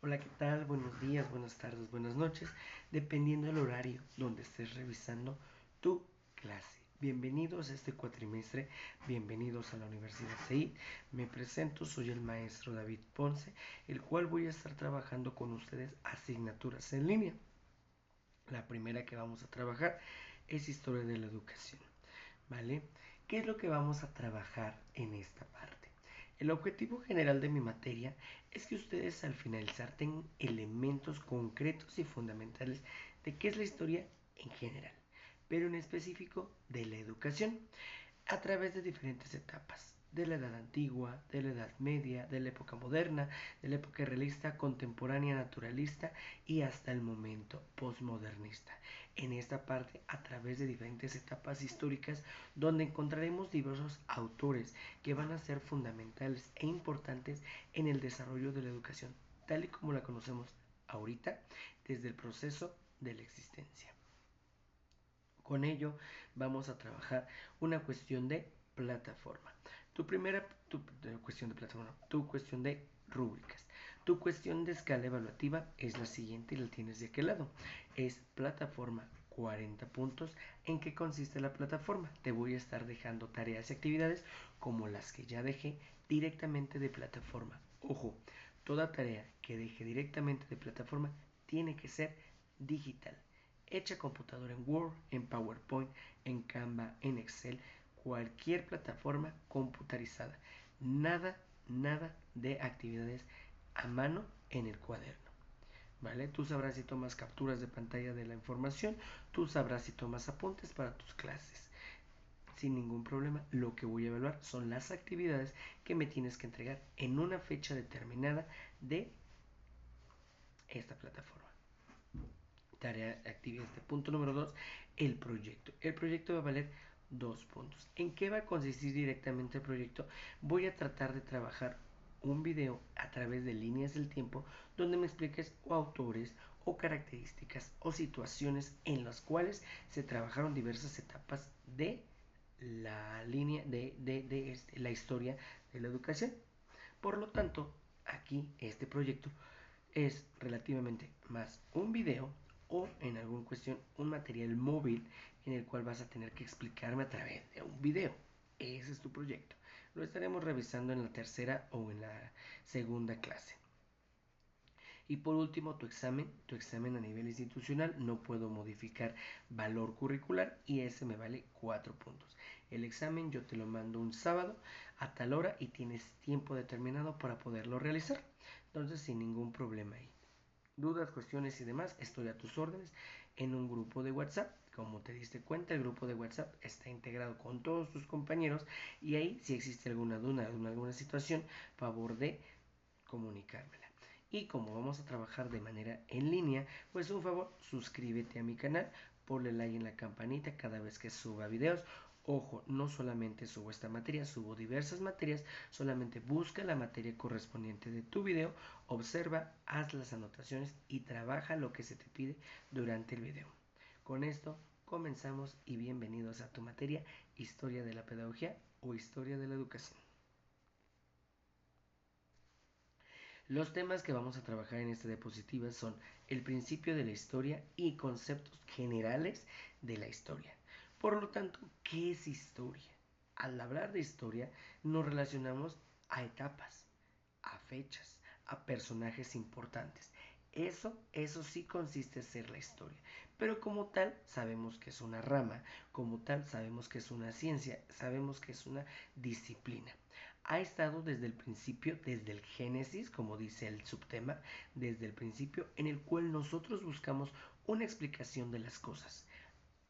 Hola, ¿qué tal? Buenos días, buenas tardes, buenas noches, dependiendo del horario donde estés revisando tu clase. Bienvenidos a este cuatrimestre, bienvenidos a la Universidad CEI. Me presento, soy el maestro David Ponce, el cual voy a estar trabajando con ustedes asignaturas en línea. La primera que vamos a trabajar es Historia de la Educación, ¿vale? ¿Qué es lo que vamos a trabajar en esta parte? El objetivo general de mi materia es que ustedes al finalizar tengan elementos concretos y fundamentales de qué es la historia en general, pero en específico de la educación, a través de diferentes etapas, de la edad antigua, de la edad media, de la época moderna, de la época realista, contemporánea, naturalista y hasta el momento postmodernista. En esta parte, a través de diferentes etapas históricas, donde encontraremos diversos autores que van a ser fundamentales e importantes en el desarrollo de la educación, tal y como la conocemos ahorita, desde el proceso de la existencia. Con ello vamos a trabajar una cuestión de plataforma. Tu cuestión de plataforma, tu cuestión de rúbricas. Tu cuestión de escala evaluativa es la siguiente y la tienes de aquel lado. Es plataforma 40 puntos. ¿En qué consiste la plataforma? Te voy a estar dejando tareas y actividades como las que ya dejé directamente de plataforma. Ojo, toda tarea que deje directamente de plataforma tiene que ser digital, hecha a computadora, en Word, en PowerPoint, en Canva, en Excel, cualquier plataforma computarizada. Nada de actividades a mano en el cuaderno. ¿Vale? Tú sabrás si tomas capturas de pantalla de la información, tú sabrás si tomas apuntes para tus clases. Sin ningún problema, lo que voy a evaluar son las actividades que me tienes que entregar en una fecha determinada de esta plataforma. Tarea actividad. Punto número 2, el proyecto. El proyecto va a valer 2 puntos. ¿En qué va a consistir directamente el proyecto? Voy a tratar de trabajar un video a través de líneas del tiempo donde me expliques o autores o características o situaciones en las cuales se trabajaron diversas etapas de la línea de la historia de la educación. Por lo tanto, aquí este proyecto es relativamente más un video o en alguna cuestión un material móvil en el cual vas a tener que explicarme a través de un video. Ese es tu proyecto. Lo estaremos revisando en la tercera o en la segunda clase. Y por último, tu examen a nivel institucional, no puedo modificar valor curricular y ese me vale 4 puntos. El examen yo te lo mando un sábado a tal hora y tienes tiempo determinado para poderlo realizar. Entonces, sin ningún problema ahí. Dudas, cuestiones y demás, estoy a tus órdenes en un grupo de WhatsApp. Como te diste cuenta, el grupo de WhatsApp está integrado con todos tus compañeros y ahí, si existe alguna duda, alguna situación, favor de comunicármela. Y como vamos a trabajar de manera en línea, pues un favor, suscríbete a mi canal, ponle like en la campanita cada vez que suba videos. Ojo, no solamente subo esta materia, subo diversas materias, solamente busca la materia correspondiente de tu video, observa, haz las anotaciones y trabaja lo que se te pide durante el video. Con esto comenzamos y bienvenidos a tu materia Historia de la Pedagogía o Historia de la Educación. Los temas que vamos a trabajar en esta diapositiva son el principio de la historia y conceptos generales de la historia. Por lo tanto, ¿qué es historia? Al hablar de historia nos relacionamos a etapas, a fechas, a personajes importantes. Eso sí consiste en ser la historia. Pero como tal sabemos que es una rama, como tal sabemos que es una ciencia, sabemos que es una disciplina. Ha estado desde el principio, desde el génesis, como dice el subtema, desde el principio en el cual nosotros buscamos una explicación de las cosas.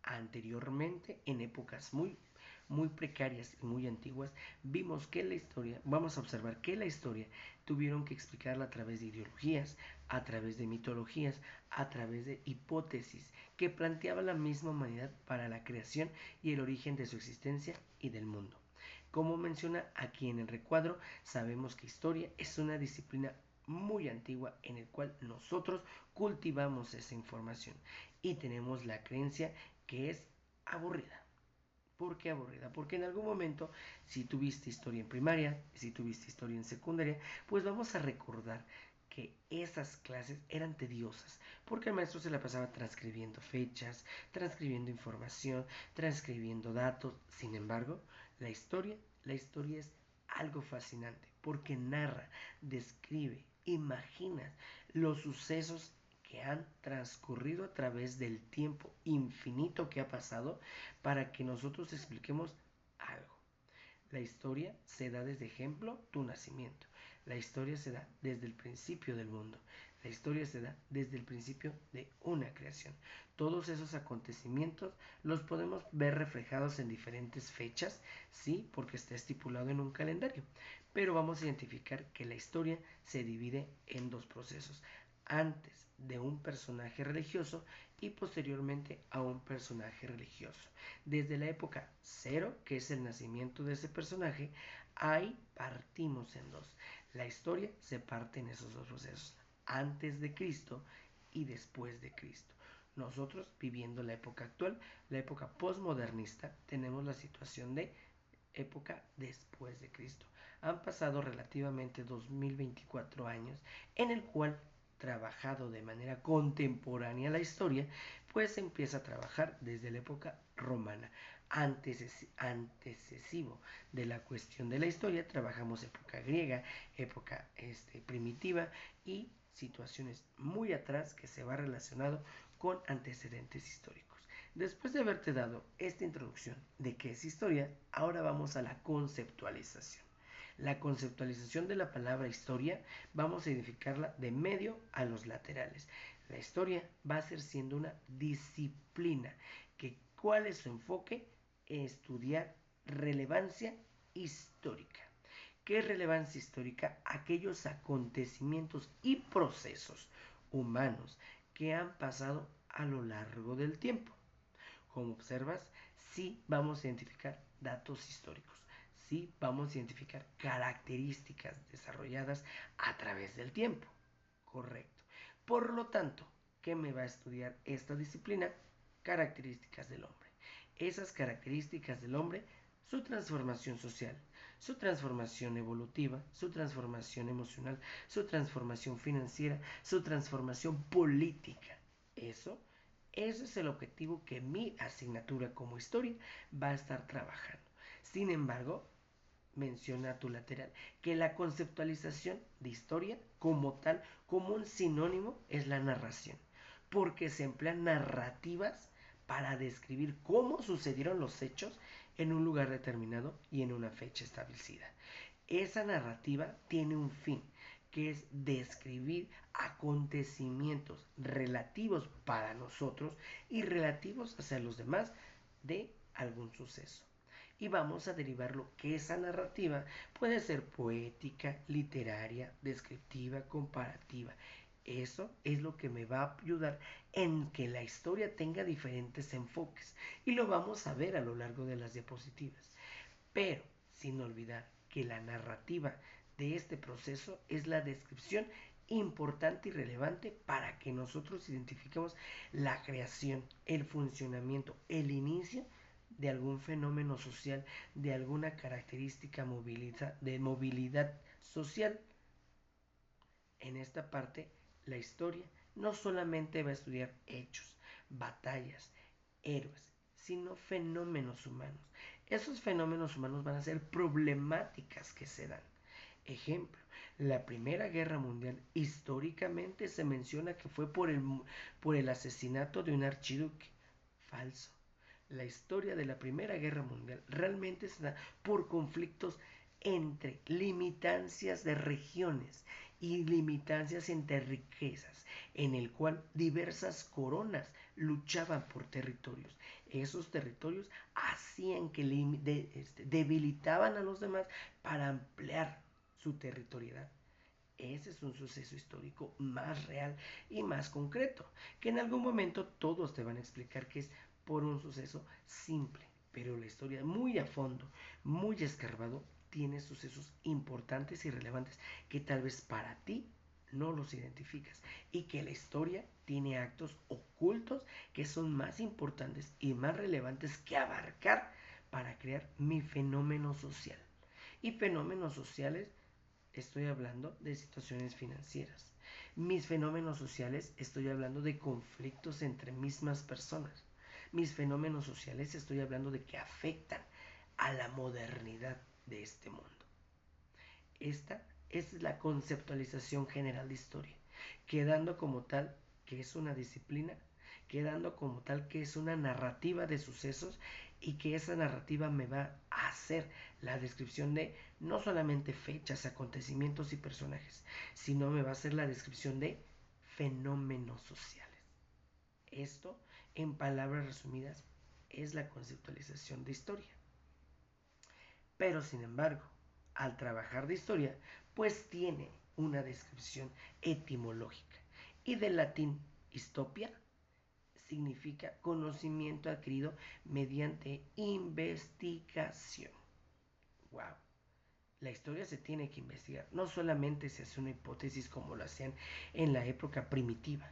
Anteriormente, en épocas muy precarias y muy antiguas, vimos que la historia, vamos a observar que la historia tuvieron que explicarla a través de ideologías, a través de mitologías, a través de hipótesis que planteaba la misma humanidad para la creación y el origen de su existencia y del mundo. Como menciona aquí en el recuadro, sabemos que historia es una disciplina muy antigua en el cual nosotros cultivamos esa información y tenemos la creencia que es aburrida. ¿Por qué aburrida? Porque en algún momento, si tuviste historia en primaria, si tuviste historia en secundaria, pues vamos a recordar que esas clases eran tediosas, porque el maestro se la pasaba transcribiendo fechas, transcribiendo información, transcribiendo datos. Sin embargo, la historia es algo fascinante, porque narra, describe, imagina los sucesos que han transcurrido a través del tiempo infinito que ha pasado para que nosotros expliquemos algo. La historia se da desde ejemplo tu nacimiento. La historia se da desde el principio del mundo. La historia se da desde el principio de una creación. Todos esos acontecimientos los podemos ver reflejados en diferentes fechas, sí, porque está estipulado en un calendario. Pero vamos a identificar que la historia se divide en dos procesos. Antes de un personaje religioso y posteriormente a un personaje religioso. Desde la época cero, que es el nacimiento de ese personaje, ahí partimos en dos. La historia se parte en esos dos procesos, antes de Cristo y después de Cristo. Nosotros, viviendo la época actual, la época postmodernista, tenemos la situación de época después de Cristo. Han pasado relativamente 2024 años en el cual trabajado de manera contemporánea la historia, pues se empieza a trabajar desde la época romana. Antecesivo de la cuestión de la historia, trabajamos época griega, época primitiva y situaciones muy atrás que se va relacionado con antecedentes históricos. Después de haberte dado esta introducción de qué es historia, ahora vamos a la conceptualización. La conceptualización de la palabra historia vamos a identificarla de medio a los laterales. La historia va a ser siendo una disciplina. ¿Cuál es su enfoque? Estudiar relevancia histórica. ¿Qué es relevancia histórica? Aquellos acontecimientos y procesos humanos que han pasado a lo largo del tiempo. Como observas, sí vamos a identificar datos históricos, sí vamos a identificar características desarrolladas a través del tiempo. Correcto. Por lo tanto, ¿qué me va a estudiar esta disciplina? Características del hombre. Esas características del hombre, su transformación social, su transformación evolutiva, su transformación emocional, su transformación financiera, su transformación política. Ese es el objetivo que mi asignatura como historia va a estar trabajando. Sin embargo, menciona a tu lateral que la conceptualización de historia como tal, como un sinónimo, es la narración, porque se emplean narrativas para describir cómo sucedieron los hechos en un lugar determinado y en una fecha establecida. Esa narrativa tiene un fin, que es describir acontecimientos relativos para nosotros y relativos hacia los demás de algún suceso. Y vamos a derivarlo que esa narrativa puede ser poética, literaria, descriptiva, comparativa. Eso es lo que me va a ayudar en que la historia tenga diferentes enfoques y lo vamos a ver a lo largo de las diapositivas. Pero sin olvidar que la narrativa de este proceso es la descripción importante y relevante para que nosotros identifiquemos la creación, el funcionamiento, el inicio de algún fenómeno social, de alguna característica de movilidad social. En esta parte, la historia no solamente va a estudiar hechos, batallas, héroes, sino fenómenos humanos. Esos fenómenos humanos van a ser problemáticas que se dan. Ejemplo, la Primera Guerra Mundial históricamente se menciona que fue por el asesinato de un archiduque. Falso. La historia de la Primera Guerra Mundial realmente se da por conflictos entre limitancias de regiones y limitancias entre riquezas, en el cual diversas coronas luchaban por territorios. Esos territorios hacían que debilitaban a los demás para ampliar su territorialidad. Ese es un suceso histórico más real y más concreto, que en algún momento todos te van a explicar que es por un suceso simple, pero la historia muy a fondo, muy escarbado, tiene sucesos importantes y relevantes que tal vez para ti no los identificas y que la historia tiene actos ocultos que son más importantes y más relevantes que abarcar para crear mi fenómeno social. Y fenómenos sociales, estoy hablando de situaciones financieras. Mis fenómenos sociales, estoy hablando de conflictos entre mismas personas. Mis fenómenos sociales, estoy hablando de que afectan a la modernidad de este mundo. Esta es la conceptualización general de historia, quedando como tal que es una disciplina, quedando como tal que es una narrativa de sucesos y que esa narrativa me va a hacer la descripción de no solamente fechas, acontecimientos y personajes, sino me va a hacer la descripción de fenómenos sociales. Esto, en palabras resumidas, es la conceptualización de historia. Pero sin embargo, al trabajar de historia, pues tiene una descripción etimológica. Y del latín histopia significa conocimiento adquirido mediante investigación. ¡Wow! La historia se tiene que investigar. No solamente se hace una hipótesis como lo hacían en la época primitiva.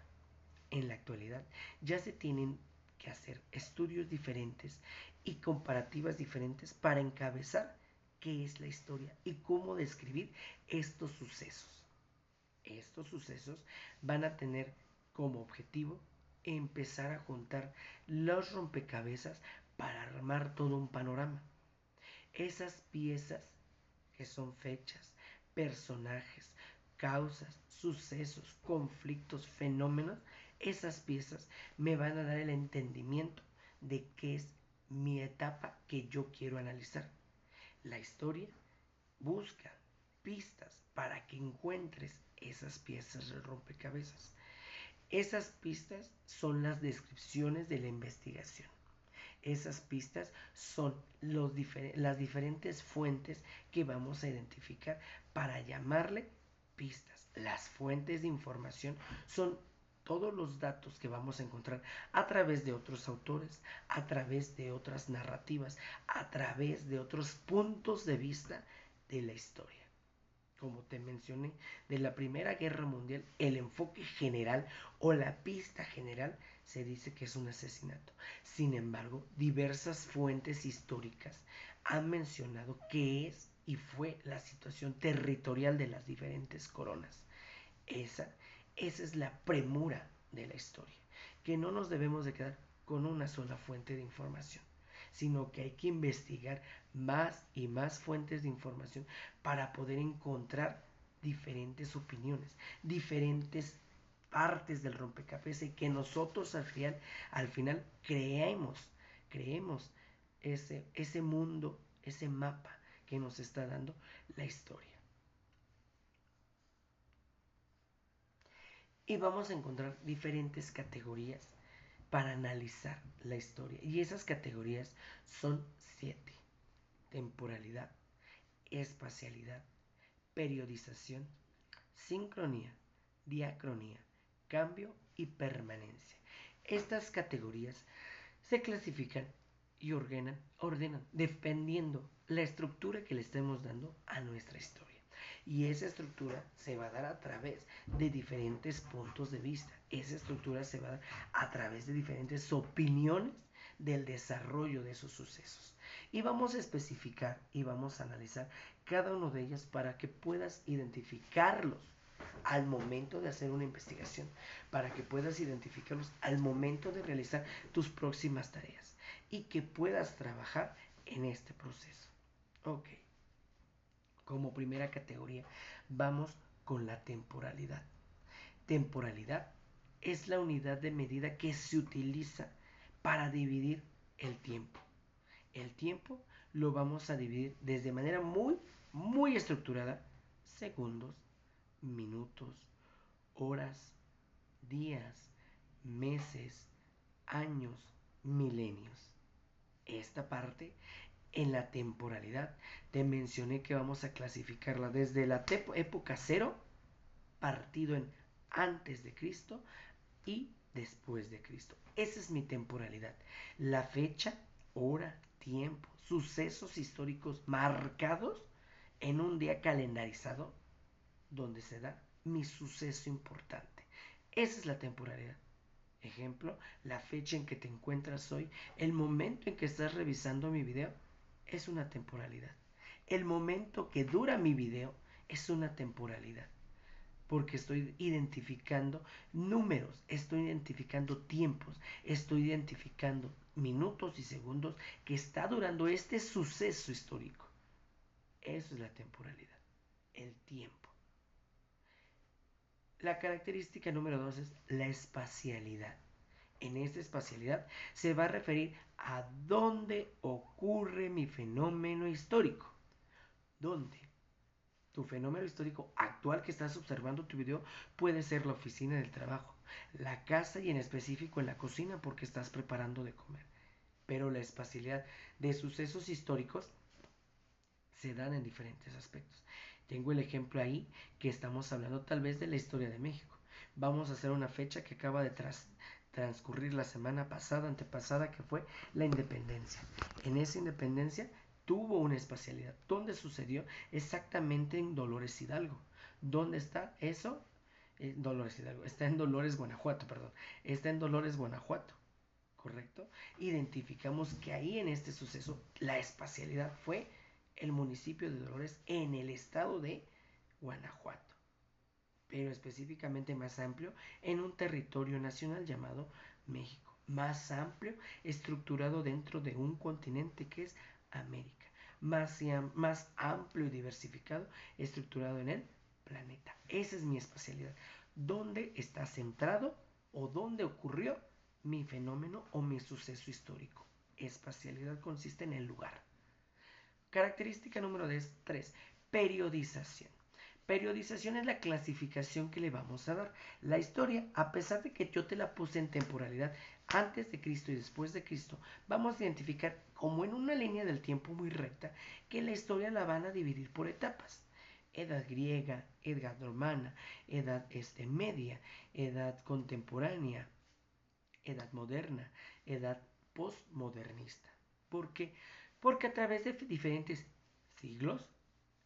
En la actualidad ya se tienen que hacer estudios diferentes y comparativas diferentes para encabezar qué es la historia y cómo describir estos sucesos. Estos sucesos van a tener como objetivo empezar a juntar los rompecabezas para armar todo un panorama. Esas piezas que son fechas, personajes, causas, sucesos, conflictos, fenómenos, esas piezas me van a dar el entendimiento de qué es mi etapa que yo quiero analizar. La historia busca pistas para que encuentres esas piezas del rompecabezas. Esas pistas son las descripciones de la investigación. Esas pistas son las diferentes fuentes que vamos a identificar para llamarle pistas. Las fuentes de información son todos los datos que vamos a encontrar a través de otros autores, a través de otras narrativas, a través de otros puntos de vista de la historia. Como te mencioné, de la Primera Guerra Mundial, el enfoque general o la pista general se dice que es un asesinato. Sin embargo, diversas fuentes históricas han mencionado qué es y fue la situación territorial de las diferentes coronas. Esa es la premura de la historia, que no nos debemos de quedar con una sola fuente de información, sino que hay que investigar más y más fuentes de información para poder encontrar diferentes opiniones, diferentes partes del rompecabezas y que nosotros al final creemos ese mundo, ese mapa que nos está dando la historia. Y vamos a encontrar diferentes categorías para analizar la historia. Y esas categorías son 7. Temporalidad, espacialidad, periodización, sincronía, diacronía, cambio y permanencia. Estas categorías se clasifican y ordenan dependiendo la estructura que le estemos dando a nuestra historia. Y esa estructura se va a dar a través de diferentes puntos de vista. Esa estructura se va a dar a través de diferentes opiniones del desarrollo de esos sucesos. Y vamos a especificar y vamos a analizar cada uno de ellas para que puedas identificarlos al momento de hacer una investigación, para que puedas identificarlos al momento de realizar tus próximas tareas y que puedas trabajar en este proceso. Ok. Como primera categoría, vamos con la temporalidad. Temporalidad es la unidad de medida que se utiliza para dividir el tiempo. El tiempo lo vamos a dividir desde manera muy estructurada: segundos, minutos, horas, días, meses, años, milenios. Esta parte, en la temporalidad, te mencioné que vamos a clasificarla desde la época cero, partido en antes de Cristo y después de Cristo. Esa es mi temporalidad. La fecha, hora, tiempo, sucesos históricos marcados en un día calendarizado donde se da mi suceso importante. Esa es la temporalidad. Ejemplo, la fecha en que te encuentras hoy, el momento en que estás revisando mi video, es una temporalidad. El momento que dura mi video es una temporalidad. porque estoy identificando números, estoy identificando tiempos, estoy identificando minutos y segundos que está durando este suceso histórico. Eso es la temporalidad, el tiempo. La característica número 2 es la espacialidad. En esta espacialidad se va a referir a dónde ocurre mi fenómeno histórico. ¿Dónde? Tu fenómeno histórico actual que estás observando tu video puede ser la oficina del trabajo, la casa y en específico en la cocina porque estás preparando de comer. Pero la espacialidad de sucesos históricos se dan en diferentes aspectos. Tengo el ejemplo ahí que estamos hablando tal vez de la historia de México. Vamos a hacer una fecha que acaba de transcurrir la semana pasada, antepasada, que fue la independencia. En esa independencia tuvo una espacialidad. ¿Dónde sucedió? Exactamente en Dolores Hidalgo. ¿Dónde está eso? Dolores Hidalgo. Está en Dolores, Guanajuato, perdón. Está en Dolores, Guanajuato. ¿Correcto? Identificamos que ahí en este suceso la espacialidad fue el municipio de Dolores en el estado de Guanajuato, pero específicamente más amplio en un territorio nacional llamado México, más amplio, estructurado dentro de un continente que es América, más amplio y diversificado, estructurado en el planeta. Esa es mi espacialidad. ¿Dónde está centrado o dónde ocurrió mi fenómeno o mi suceso histórico? Espacialidad consiste en el lugar. Característica número 3, periodización. Periodización es la clasificación que le vamos a dar. La historia, a pesar de que yo te la puse en temporalidad antes de Cristo y después de Cristo, vamos a identificar como en una línea del tiempo muy recta que la historia la van a dividir por etapas. Edad griega, edad romana, edad media, edad contemporánea, edad moderna, edad postmodernista. ¿Por qué? Porque a través de diferentes siglos,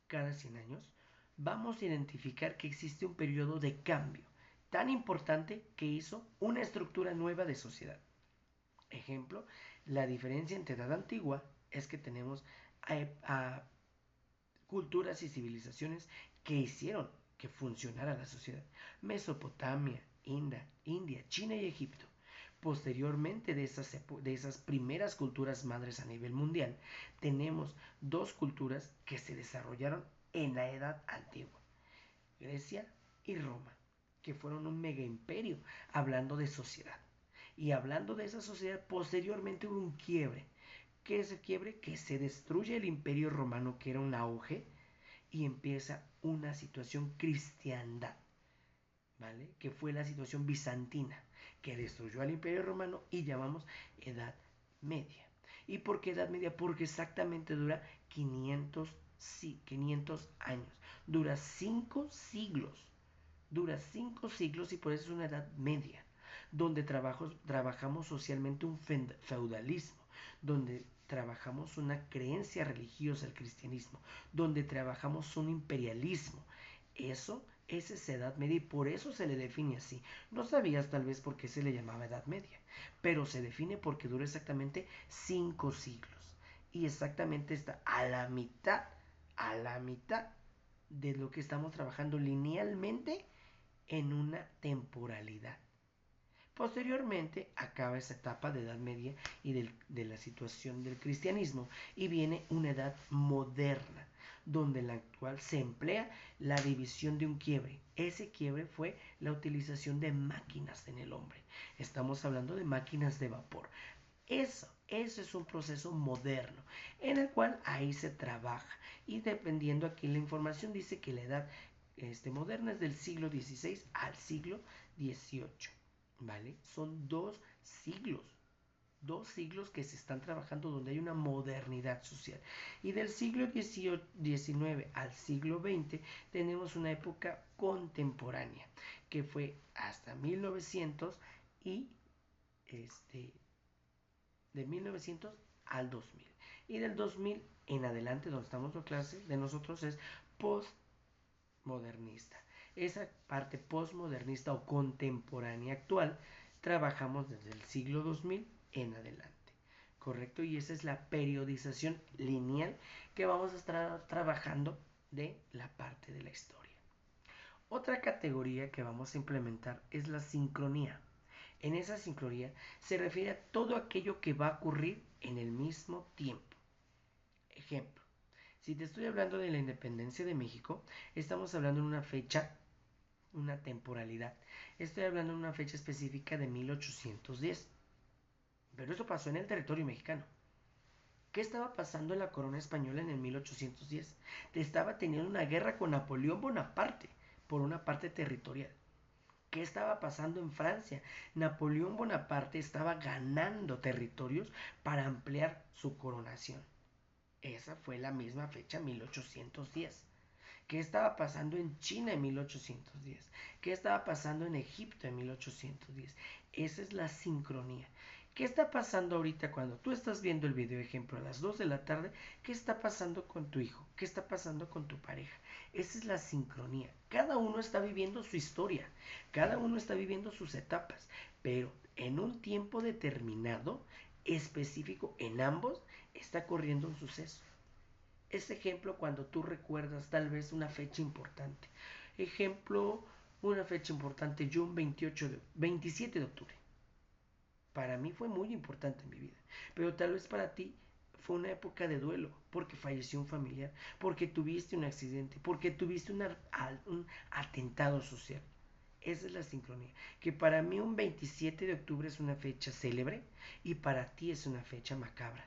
cada 100 años, vamos a identificar que existe un periodo de cambio tan importante que hizo una estructura nueva de sociedad. Ejemplo, la diferencia entre edad antigua es que tenemos a culturas y civilizaciones que hicieron que funcionara la sociedad. Mesopotamia, India, China y Egipto. Posteriormente de esas primeras culturas madres a nivel mundial, tenemos dos culturas que se desarrollaron en la edad antigua, Grecia y Roma, que fueron un mega imperio hablando de sociedad. Y hablando de esa sociedad, posteriormente hubo un quiebre. ¿Qué es el quiebre? Que se destruye el imperio romano, que era un auge, y empieza una situación cristiandad, ¿vale? Que fue la situación bizantina, que destruyó al imperio romano y llamamos Edad Media. ¿Y por qué Edad Media? Porque exactamente dura 500 años, dura 5 siglos, y por eso es una Edad Media, donde trabajamos socialmente un feudalismo, donde trabajamos una creencia religiosa, el cristianismo, donde trabajamos un imperialismo. Esa es Edad Media y por eso se le define así. No sabías tal vez por qué se le llamaba Edad Media, pero se define porque dura exactamente 5 siglos. Y exactamente está a la mitad de lo que estamos trabajando linealmente en una temporalidad. Posteriormente acaba esa etapa de Edad Media y de la situación del cristianismo y viene una edad moderna, donde en la actual se emplea la división de un quiebre. Ese quiebre fue la utilización de máquinas en el hombre. Estamos hablando de máquinas de vapor. Eso es un proceso moderno en el cual ahí se trabaja y dependiendo aquí la información dice que la edad moderna es del siglo XVI al siglo XVIII. ¿Vale? Son 2 siglos que se están trabajando donde hay una modernidad social. Y del siglo XIX al siglo XX tenemos una época contemporánea, que fue hasta 1900 y de 1900 al 2000. Y del 2000 en adelante, donde estamos en clase, de nosotros es postmodernista. Esa parte postmodernista o contemporánea actual trabajamos desde el siglo 2000 en adelante, ¿correcto? Y esa es la periodización lineal que vamos a estar trabajando de la parte de la historia. Otra categoría que vamos a implementar es la sincronía. En esa sincronía se refiere a todo aquello que va a ocurrir en el mismo tiempo. Ejemplo, si te estoy hablando de la independencia de México, estamos hablando de una fecha, una temporalidad. Estoy hablando de una fecha específica de 1810. Pero eso pasó en el territorio mexicano. ¿Qué estaba pasando en la corona española en el 1810? Estaba teniendo una guerra con Napoleón Bonaparte por una parte territorial. ¿Qué estaba pasando en Francia? Napoleón Bonaparte estaba ganando territorios para ampliar su coronación. Esa fue la misma fecha, 1810. ¿Qué estaba pasando en China en 1810? ¿Qué estaba pasando en Egipto en 1810? Esa es la sincronía. ¿Qué está pasando ahorita cuando tú estás viendo el video ejemplo a las 2 de la tarde? ¿Qué está pasando con tu hijo? ¿Qué está pasando con tu pareja? Esa es la sincronía. Cada uno está viviendo su historia, cada uno está viviendo sus etapas, pero en un tiempo determinado, específico, en ambos, está corriendo un suceso. Es ejemplo cuando tú recuerdas tal vez una fecha importante. Ejemplo, una fecha importante, yo un 27 de octubre. Para mí fue muy importante en mi vida, pero tal vez para ti fue una época de duelo, porque falleció un familiar, porque tuviste un accidente, porque tuviste un atentado social. Esa es la sincronía. Que para mí un 27 de octubre es una fecha célebre y para ti es una fecha macabra.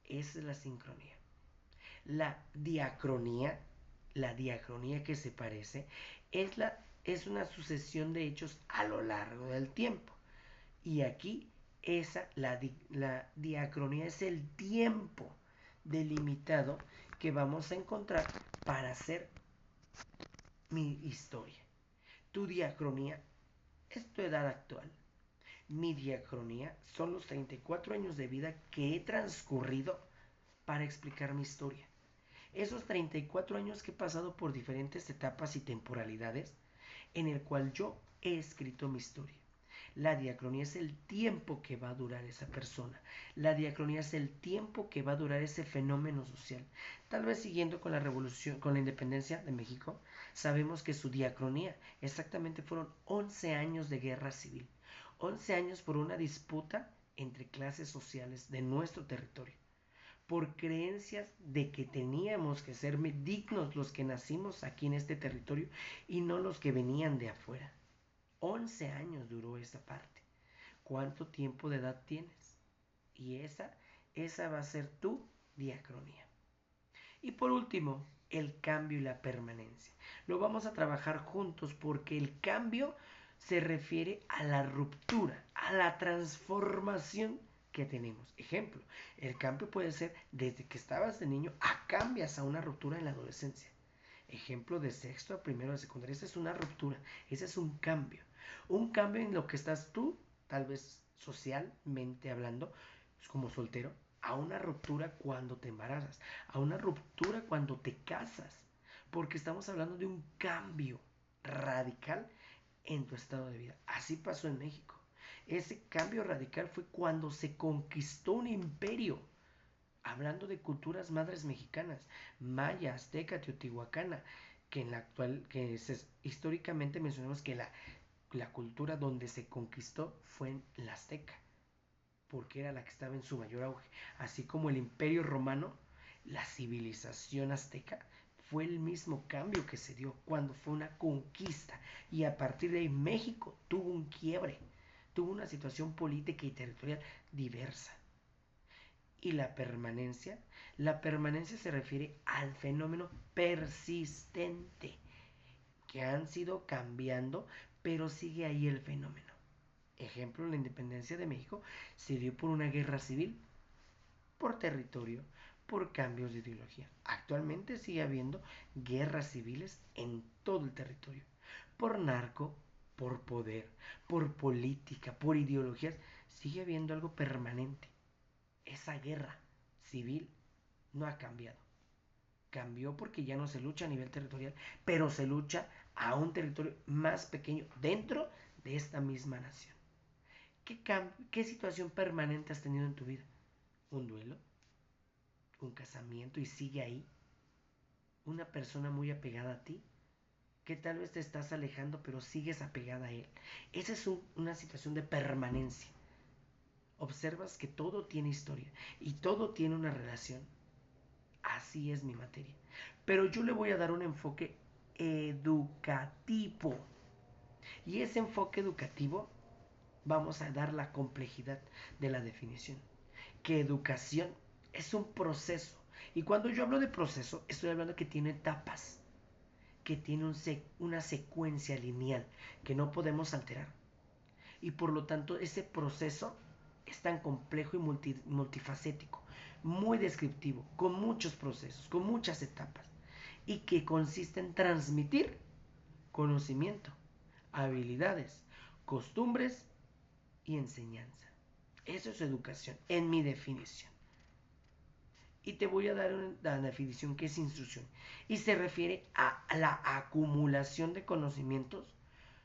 Esa es la sincronía. La diacronía que se parece, es una sucesión de hechos a lo largo del tiempo. Y aquí la diacronía es el tiempo delimitado que vamos a encontrar para hacer mi historia. Tu diacronía es tu edad actual. Mi diacronía son los 34 años de vida que he transcurrido para explicar mi historia. Esos 34 años que he pasado por diferentes etapas y temporalidades en el cual yo he escrito mi historia. La diacronía es el tiempo que va a durar esa persona. La diacronía es el tiempo que va a durar ese fenómeno social. Tal vez siguiendo con la revolución, con la independencia de México, sabemos que su diacronía exactamente fueron 11 años de guerra civil. 11 años por una disputa entre clases sociales de nuestro territorio, por creencias de que teníamos que ser dignos los que nacimos aquí en este territorio y no los que venían de afuera. 11 años duró esa parte. ¿Cuánto tiempo de edad tienes? Y esa va a ser tu diacronía. Y por último, el cambio y la permanencia. Lo vamos a trabajar juntos porque el cambio se refiere a la ruptura, a la transformación que tenemos. Ejemplo, el cambio puede ser desde que estabas de niño a cambias a una ruptura en la adolescencia. Ejemplo de sexto a primero de secundaria. Esa es una ruptura, ese es un cambio. Un cambio en lo que estás tú, tal vez socialmente hablando, como soltero, a una ruptura cuando te embarazas, a una ruptura cuando te casas, porque estamos hablando de un cambio radical en tu estado de vida. Así pasó en México. Ese cambio radical fue cuando se conquistó un imperio. Hablando de culturas madres mexicanas, maya, azteca, teotihuacana, que en la actual, históricamente mencionamos que la cultura donde se conquistó fue en la azteca, porque era la que estaba en su mayor auge. Así como el imperio romano, la civilización azteca fue el mismo cambio que se dio cuando fue una conquista. Y a partir de ahí México tuvo un quiebre, tuvo una situación política y territorial diversa. Y la permanencia se refiere al fenómeno persistente, que han sido cambiando, pero sigue ahí el fenómeno. Ejemplo, la independencia de México se dio por una guerra civil, por territorio, por cambios de ideología. Actualmente sigue habiendo guerras civiles en todo el territorio, por narco, por poder, por política, por ideologías. Sigue habiendo algo permanente. Esa guerra civil no ha cambiado. Cambió porque ya no se lucha a nivel territorial, pero se lucha a un territorio más pequeño dentro de esta misma nación. ¿Qué situación permanente has tenido en tu vida? ¿Un duelo? ¿Un casamiento y sigue ahí? ¿Una persona muy apegada a ti? que tal vez te estás alejando, pero sigues apegada a él. Esa es una situación de permanencia. Observas que todo tiene historia y todo tiene una relación. Así es mi materia. Pero yo le voy a dar un enfoque educativo. Y ese enfoque educativo vamos a dar la complejidad de la definición. Que educación es un proceso. Y cuando yo hablo de proceso, estoy hablando que tiene etapas, que tiene una secuencia lineal que no podemos alterar. Y por lo tanto, ese proceso es tan complejo y multifacético, muy descriptivo, con muchos procesos, con muchas etapas, y que consiste en transmitir conocimiento, habilidades, costumbres y enseñanza. Eso es educación, en mi definición. Y te voy a dar una definición que es instrucción. Y se refiere a la acumulación de conocimientos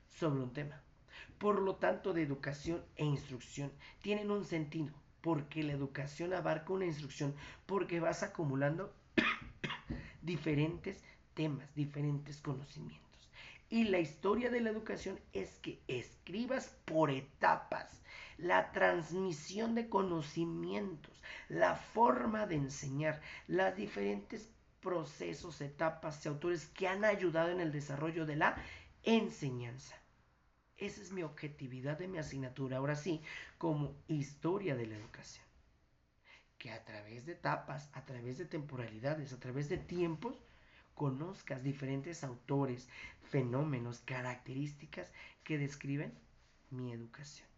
sobre un tema. Por lo tanto, de educación e instrucción tienen un sentido, porque la educación abarca una instrucción, porque vas acumulando diferentes temas, diferentes conocimientos. Y la historia de la educación es que escribas por etapas la transmisión de conocimientos, la forma de enseñar, las diferentes procesos, etapas y autores que han ayudado en el desarrollo de la enseñanza. Esa es mi objetividad de mi asignatura, ahora sí, como historia de la educación. Que a través de etapas, a través de temporalidades, a través de tiempos, conozcas diferentes autores, fenómenos, características que describen mi educación.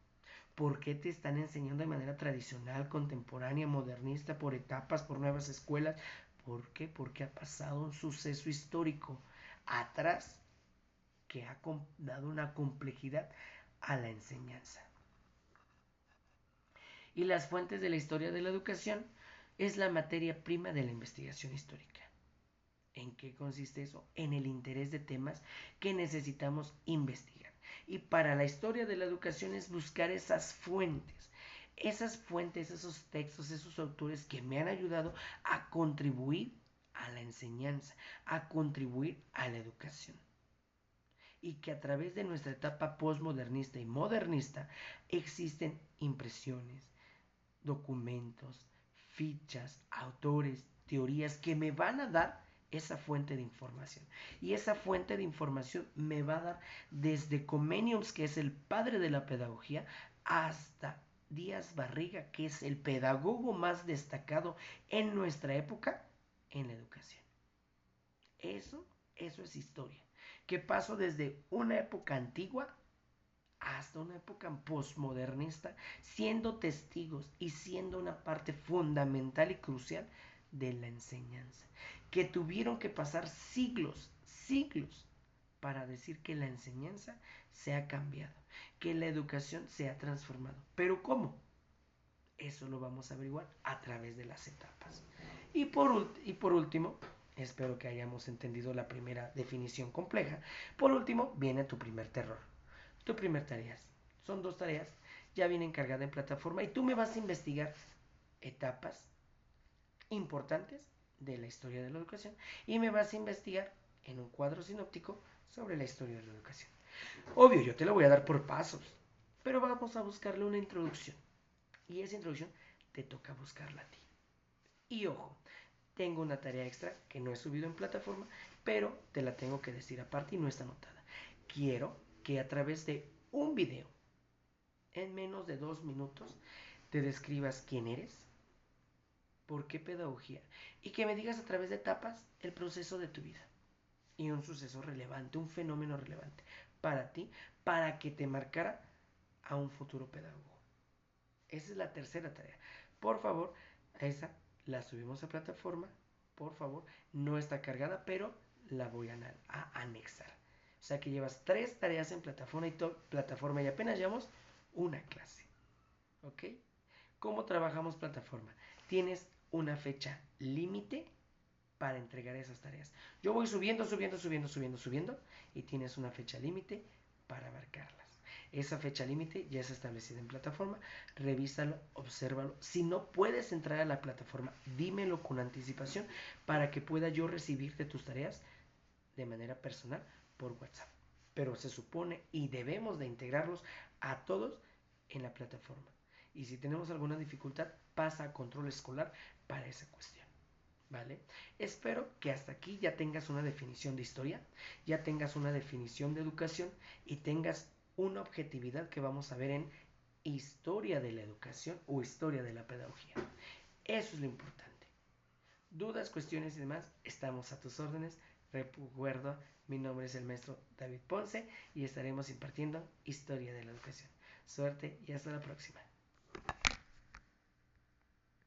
¿Por qué te están enseñando de manera tradicional, contemporánea, modernista, por etapas, por nuevas escuelas? ¿Por qué? Porque ha pasado un suceso histórico atrás que ha dado una complejidad a la enseñanza. Y las fuentes de la historia de la educación es la materia prima de la investigación histórica. ¿En qué consiste eso? En el interés de temas que necesitamos investigar. Y para la historia de la educación es buscar esas fuentes, esos textos, esos autores que me han ayudado a contribuir a la enseñanza, a contribuir a la educación. Y que a través de nuestra etapa postmodernista y modernista existen impresiones, documentos, fichas, autores, teorías que me van a dar esa fuente de información. Y esa fuente de información me va a dar desde Comenius, que es el padre de la pedagogía, hasta Díaz Barriga, que es el pedagogo más destacado en nuestra época en la educación. Eso es historia. Que pasó desde una época antigua hasta una época postmodernista, siendo testigos y siendo una parte fundamental y crucial de la enseñanza, que tuvieron que pasar siglos, para decir que la enseñanza se ha cambiado, que la educación se ha transformado. ¿Pero cómo? Eso lo vamos a averiguar a través de las etapas. Y por último, espero que hayamos entendido la primera definición compleja. Por último, viene tu primer terror. Tu primer tarea. Son 2 tareas, ya viene encargada en plataforma y tú me vas a investigar etapas importantes de la historia de la educación y me vas a investigar en un cuadro sinóptico sobre la historia de la educación. Obvio, yo te lo voy a dar por pasos, pero vamos a buscarle una introducción. Y esa introducción te toca buscarla a ti. Y ojo, tengo una tarea extra que no he subido en plataforma, pero te la tengo que decir aparte y no está anotada. Quiero que a través de un video, en menos de 2 minutos, te describas quién eres, por qué pedagogía, y que me digas a través de etapas el proceso de tu vida. Y un suceso relevante, un fenómeno relevante para ti, para que te marcara a un futuro pedagogo. Esa es la tercera tarea. Por favor, esa la subimos a plataforma. Por favor, no está cargada, pero la voy a anexar. O sea que llevas 3 tareas en plataforma y apenas llevamos una clase. ¿Ok? ¿Cómo trabajamos plataforma? Tienes una fecha límite para entregar esas tareas. Yo voy subiendo y tienes una fecha límite para abarcarlas. Esa fecha límite ya es establecida en plataforma. Revísalo, obsérvalo. Si no puedes entrar a la plataforma, dímelo con anticipación para que pueda yo recibir de tus tareas de manera personal por WhatsApp. Pero se supone y debemos de integrarlos a todos en la plataforma. Y si tenemos alguna dificultad, pasa a control escolar para esa cuestión. ¿Vale? Espero que hasta aquí ya tengas una definición de historia, ya tengas una definición de educación y tengas una objetividad que vamos a ver en historia de la educación o historia de la pedagogía. Eso es lo importante. Dudas, cuestiones y demás, estamos a tus órdenes. Recuerdo, mi nombre es el maestro David Ponce y estaremos impartiendo historia de la educación. Suerte y hasta la próxima.